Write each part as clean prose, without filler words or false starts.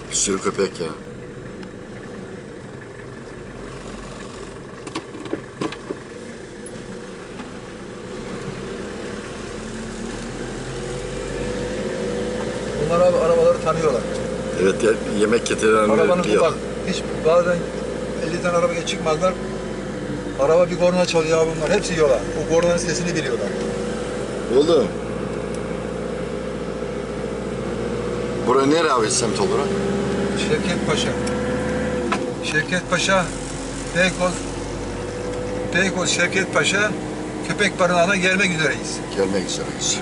Bir sürü köpek ya. Bunlar abi arabaları tanıyorlar. Evet ya, yemek getirenleri Arabanın biliyor. bak hiç bazen 50 tane arabaya çıkmazlar. Araba bir korna çalıyor abi bunlar. Hepsi yiyorlar. O kornanın sesini biliyorlar. Oğlum. Bura nere abi semt olarak? Şevket Paşa. Şevket Paşa, Beykoz Şevket Paşa köpek barınağına gelmek üzereyiz. Gelmek üzereyiz.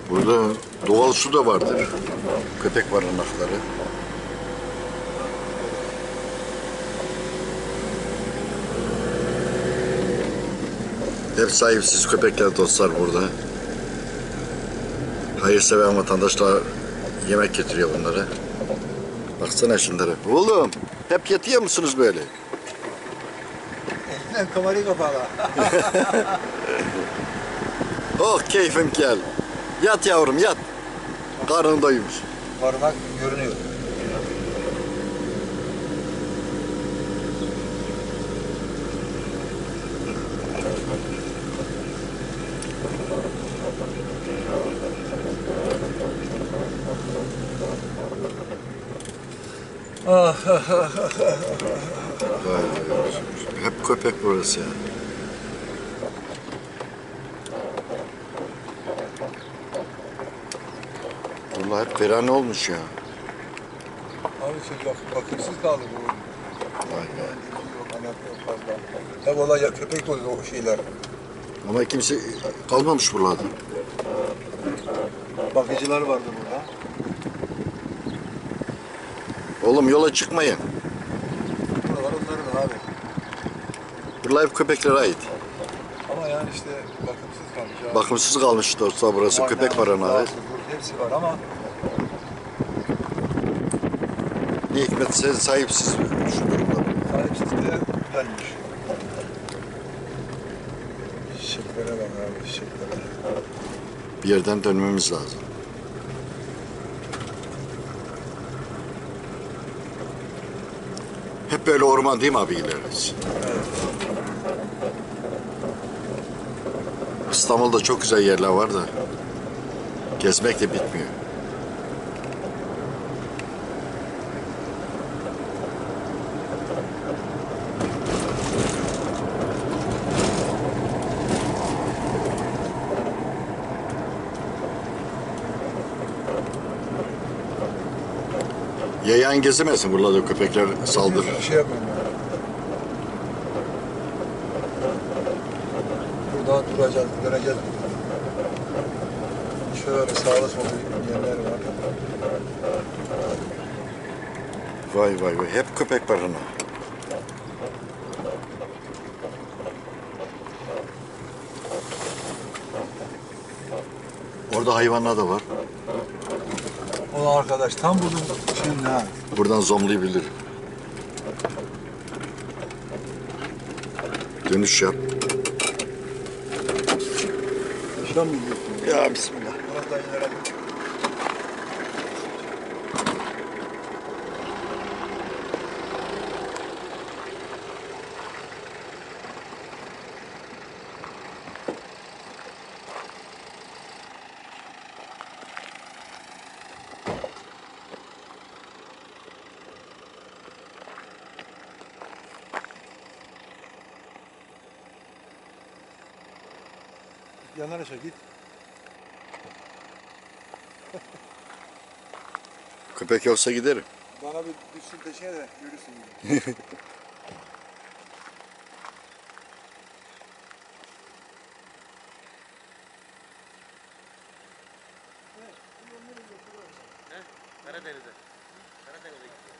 Burada doğal su da vardır. Köpek barınakları. Hep sahipsiz köpekler dostlar burada. Hayırsever vatandaşlar yemek getiriyor bunlara. Baksana şunlara. Oğlum hep yatıyor musunuz böyle? Elinden kamerayı kapalı. Oh keyfim gel. Yat yavrum yat. Karnın doymuş. Barınak görünüyor. Ah, ah, ah, ah, ah. Vay be. Hep köpek burası ya. Vallahi hep verane olmuş ya. Abi şey bakımsız kaldı bu. Vay be. Yok, anak yok fazla. Hep olay ya köpek dolu o şeyler. Ama kimse kalmamış buralarda. Bakıcılar vardı burada. Oğlum yola çıkmayın. Buralar onların abi. Buralar hep köpeklere ait. Ama yani işte bakımsız kalmış abi. Bakımsız kalmış dostlar burası. Aynen, Köpek barınağı. rahatsız, hepsi var ama Ne hikmetse sahipsiz şu durumda. sahipsiz de güzelmiş. Çiçeklere bak abi çiçeklere. Bir yerden dönmemiz lazım. Hep böyle orman değil mi abi ilerisi? Evet. İstanbul'da çok güzel yerler var da gezmek de bitmiyor. Yayan gezemezsin buralarda köpekler saldırır. Bir şey yapmıyorum ben. Burada duracağız, döneceğiz. Şöyle sağlı sollu yerler var. Vay vay vay hep köpek barınağı. Orada hayvanlar da var. O arkadaş tam bunun şimdi ha. Buradan zomlayabilir. Dönüş yap. Şuran mı gidiyorsun? Ya bismillah. Biraz daha inerelim. Yanlara çek git. Köpek yoksa giderim. Bana bir düşsün peşine de yürüsün. Karadeniz'e. Karadeniz'e gidiyor.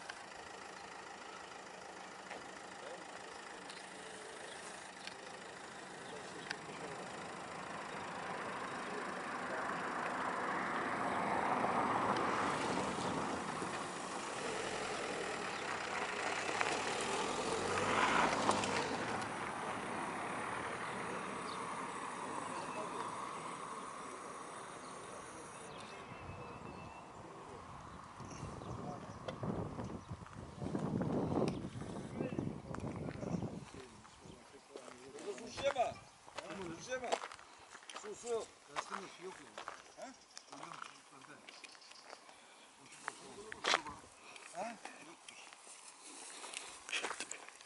su. Lastiğinde su yok ya. He?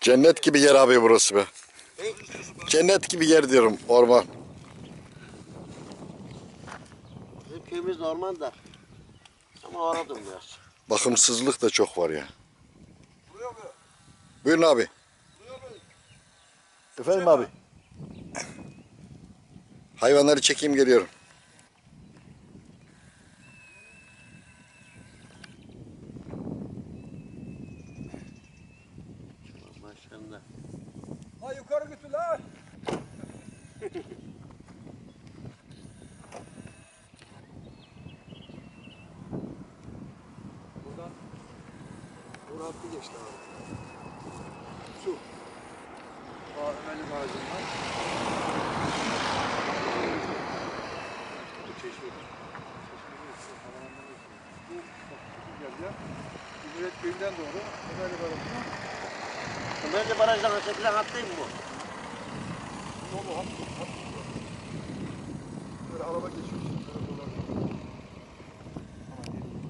Cennet gibi yer abi burası be. Hey. Cennet gibi yer diyorum, orman. Bizim köyümüz normal da. Ama aradım biraz. Bakımsızlık da çok var ya. Buraya mı? Buyurun abi. Buraya mı? Efendim abi. Hayvanları çekeyim, geliyorum. Maşallah. Ha yukarı götür lan. Buradan bu hattı geçti abi. Su. Ömerli Bağcı'ndan. Bu çeşme. Çeşme değil. Havalandan geçiyor. Bu bak bu geldi ya. Cumhuriyet Köyü'nden doğru Ömerli Bağcı'ndan. Ömerli Baraj'dan çekilen hat değil mi bu? Yolu hat. Böyle araba geçiyor. Böyle dolanıyor. Ama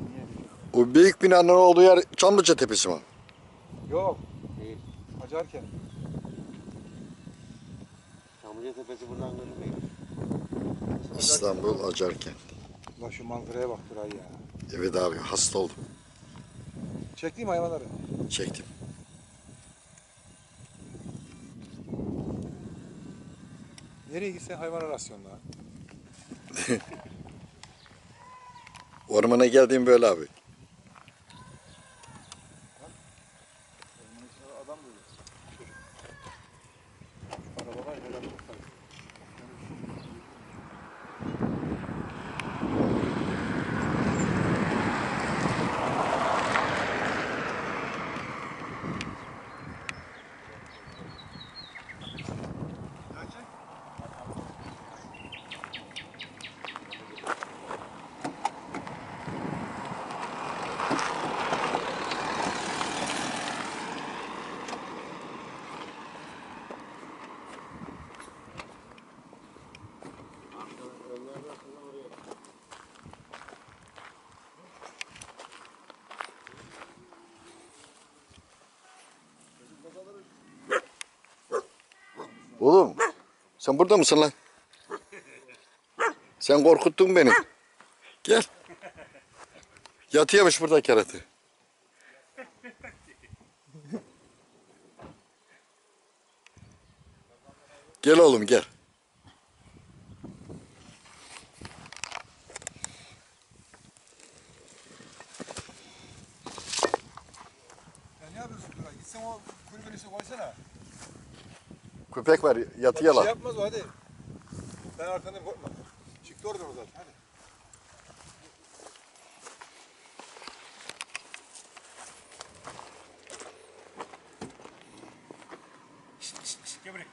niye geçiyor? O büyük binanın olduğu yer Çamlıca Tepesi mi? Yok. Değil. Acarken. Çamlıca Tepesi buradan görünmüyor. İstanbul Acarkent. Ulan şu manzaraya bak Turay ya. Evet abi, hasta oldum. Çektiğim hayvanları. Çektim. Nereye gitsen hayvan rasyonla. Ormana geldiğim böyle abi. Adam böyle. Çocuk. Arabalar helal olsun. Oğlum, sen burada mısın lan? Sen korkuttun beni. Gel. Yatıyormuş burada kerata. Gel oğlum, gel. Ya ne yapıyorsun Turay? Gitsen o kulübün üstüne koysana. Köpek var, Bak, yatıyor bir şey lan. yapmaz o hadi. Ben arkandan korkma. Çıktı oradan o zaten hadi. Gel buraya.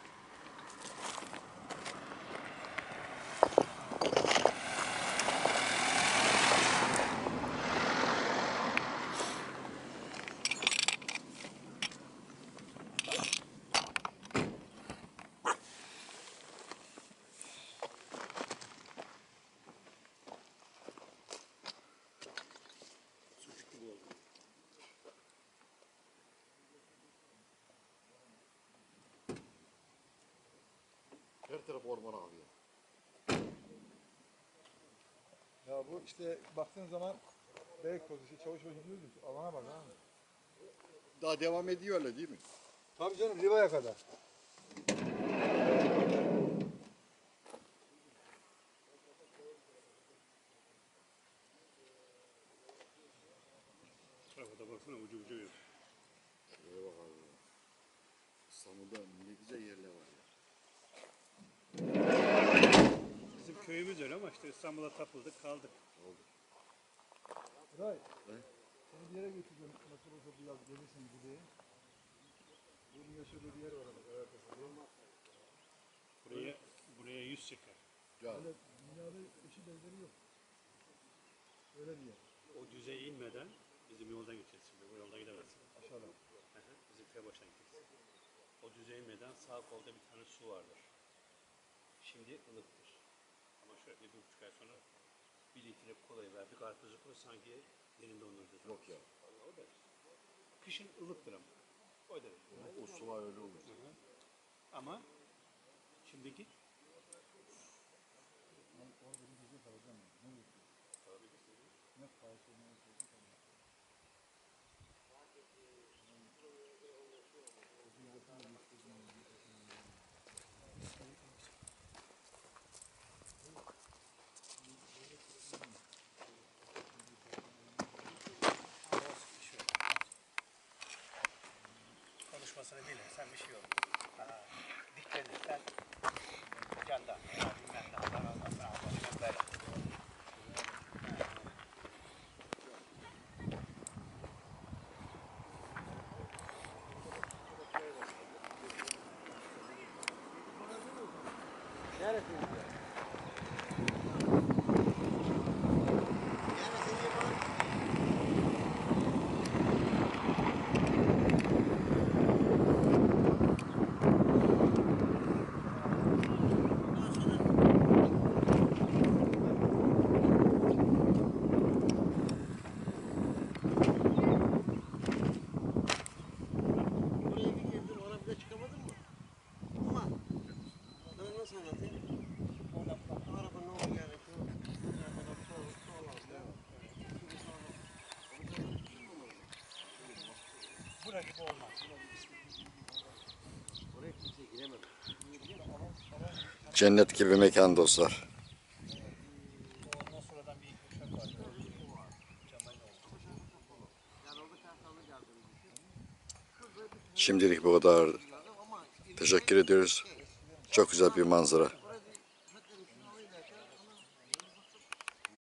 Her taraf orman abi. Ya bu işte baktığın zaman Beykoz işte Çavuşbaşı diyoruz. Alana bak ha. Daha devam ediyor öyle değil mi? Tabii canım Liva'ya kadar. Tarafa baksana ucu yok. Şuraya bak abi. İstanbul'da ne güzel yerler var ya. Bizim köyümüz öyle ama işte İstanbul'a tapıldık kaldık. Turay. Seni bir yere götüreceğim. Nasıl olsa bu yaz gelirsin buraya. Bunun yaşadığı bir yer var ama. Buraya 100 çeker. Ya Öyle dünyada eşi benzeri yok. Öyle bir yer. O düzeye inmeden bizim yoldan gideceğiz şimdi. Bu yolda gidemezsin. Aşağıda. Bizim köy başına gideceğiz. O düzeye inmeden sağ kolda bir tane su vardır. Şimdi ılıktır. Boşver, 1,5 ay sonra 1 litre kolayı ver, bir karpuzu koy, sanki elinde dondurucu. Yok ya. Vallahi o da. Kışın ılıktır ama. O da. O sular öyle olur. Ama şimdi git. Konuşmasını bilirsen bir şey olur. Dikkat et sen. Candan. Bilmem ne. Allah böyle. Buraya bir girdin, ona bile çıkamadın mı? Ama ben nasıl anlatayım? Araba ne oldu yani? Bura gibi olmaz. Oraya kimse giremez. Cennet gibi mekan dostlar. Ondan sonradan bir iki uçak var. Cemal oldu. Yani orada kartallı geldiğini düşün. Şimdilik bu kadar. Teşekkür ediyoruz. Çok güzel bir manzara.